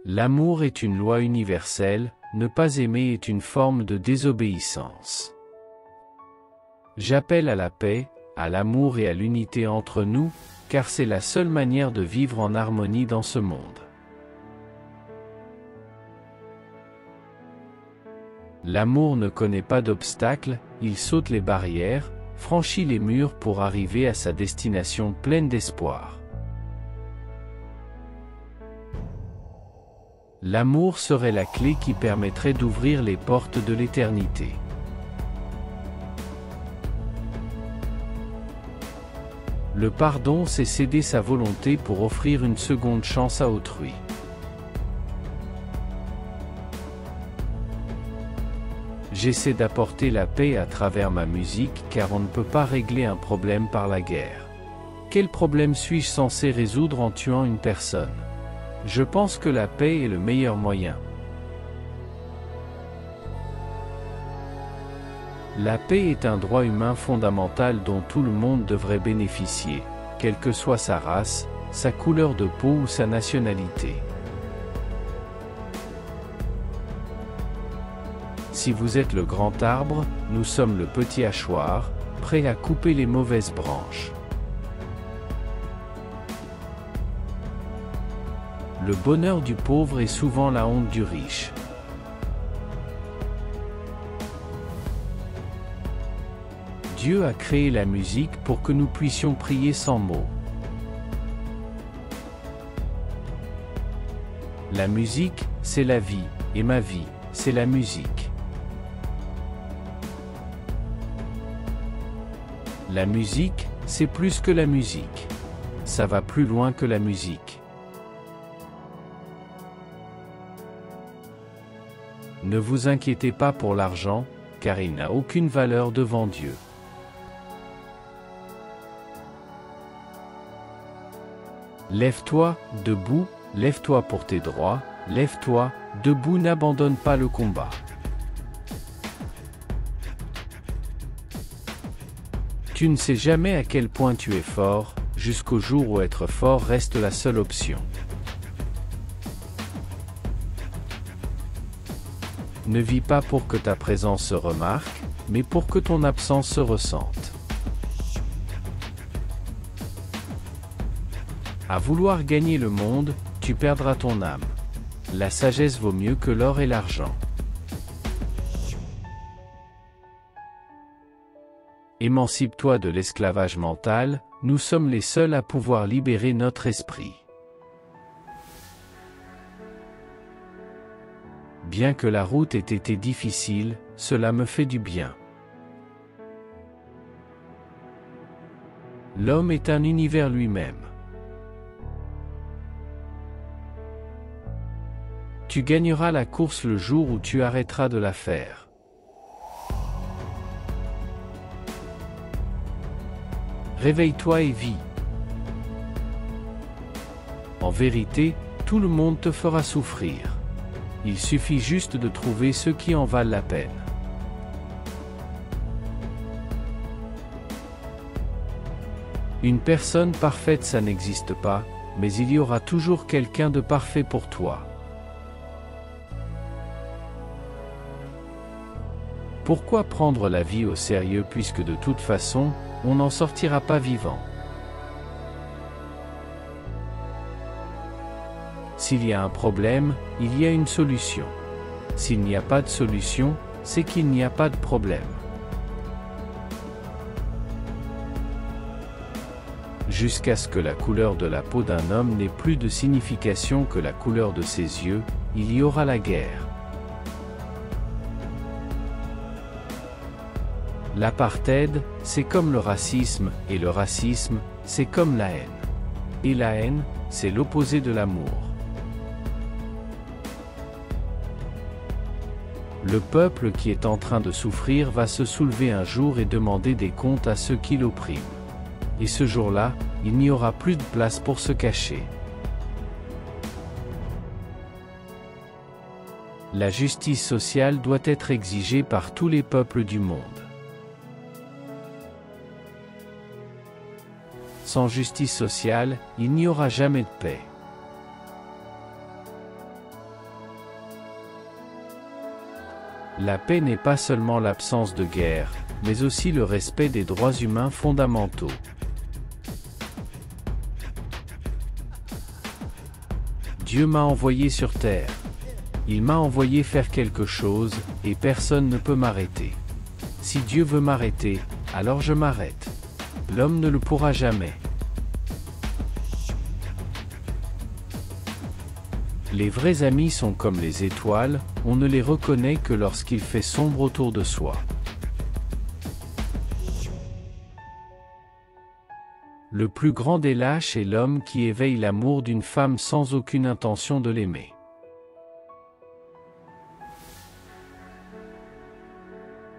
L'amour est une loi universelle, ne pas aimer est une forme de désobéissance. J'appelle à la paix, à l'amour et à l'unité entre nous, car c'est la seule manière de vivre en harmonie dans ce monde. L'amour ne connaît pas d'obstacles, il saute les barrières, franchit les murs pour arriver à sa destination pleine d'espoir. L'amour serait la clé qui permettrait d'ouvrir les portes de l'éternité. Le pardon, c'est céder sa volonté pour offrir une seconde chance à autrui. J'essaie d'apporter la paix à travers ma musique car on ne peut pas régler un problème par la guerre. Quel problème suis-je censé résoudre en tuant une personne? Je pense que la paix est le meilleur moyen. La paix est un droit humain fondamental dont tout le monde devrait bénéficier, quelle que soit sa race, sa couleur de peau ou sa nationalité. Si vous êtes le grand arbre, nous sommes le petit hachoir, prêt à couper les mauvaises branches. Le bonheur du pauvre est souvent la honte du riche. Dieu a créé la musique pour que nous puissions prier sans mots. La musique, c'est la vie, et ma vie, c'est la musique. La musique, c'est plus que la musique. Ça va plus loin que la musique. Ne vous inquiétez pas pour l'argent, car il n'a aucune valeur devant Dieu. Lève-toi, debout, lève-toi pour tes droits, lève-toi, debout, n'abandonne pas le combat. Tu ne sais jamais à quel point tu es fort, jusqu'au jour où être fort reste la seule option. Ne vis pas pour que ta présence se remarque, mais pour que ton absence se ressente. À vouloir gagner le monde, tu perdras ton âme. La sagesse vaut mieux que l'or et l'argent. Émancipe-toi de l'esclavage mental, nous sommes les seuls à pouvoir libérer notre esprit. Bien que la route ait été difficile, cela me fait du bien. L'homme est un univers lui-même. Tu gagneras la course le jour où tu arrêteras de la faire. Réveille-toi et vis. En vérité, tout le monde te fera souffrir. Il suffit juste de trouver ceux qui en valent la peine. Une personne parfaite, ça n'existe pas, mais il y aura toujours quelqu'un de parfait pour toi. Pourquoi prendre la vie au sérieux puisque de toute façon, on n'en sortira pas vivant? S'il y a un problème, il y a une solution. S'il n'y a pas de solution, c'est qu'il n'y a pas de problème. Jusqu'à ce que la couleur de la peau d'un homme n'ait plus de signification que la couleur de ses yeux, il y aura la guerre. L'apartheid, c'est comme le racisme, et le racisme, c'est comme la haine. Et la haine, c'est l'opposé de l'amour. Le peuple qui est en train de souffrir va se soulever un jour et demander des comptes à ceux qui l'oppriment. Et ce jour-là, il n'y aura plus de place pour se cacher. La justice sociale doit être exigée par tous les peuples du monde. Sans justice sociale, il n'y aura jamais de paix. La paix n'est pas seulement l'absence de guerre, mais aussi le respect des droits humains fondamentaux. Dieu m'a envoyé sur terre. Il m'a envoyé faire quelque chose, et personne ne peut m'arrêter. Si Dieu veut m'arrêter, alors je m'arrête. L'homme ne le pourra jamais. Les vrais amis sont comme les étoiles, on ne les reconnaît que lorsqu'il fait sombre autour de soi. Le plus grand des lâches est l'homme qui éveille l'amour d'une femme sans aucune intention de l'aimer.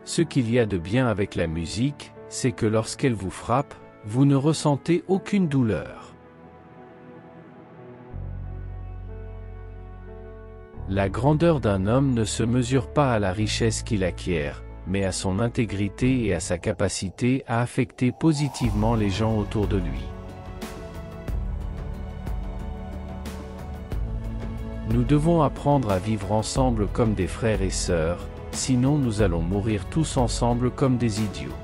Ce qu'il y a de bien avec la musique, c'est que lorsqu'elle vous frappe, vous ne ressentez aucune douleur. La grandeur d'un homme ne se mesure pas à la richesse qu'il acquiert, mais à son intégrité et à sa capacité à affecter positivement les gens autour de lui. Nous devons apprendre à vivre ensemble comme des frères et sœurs, sinon nous allons mourir tous ensemble comme des idiots.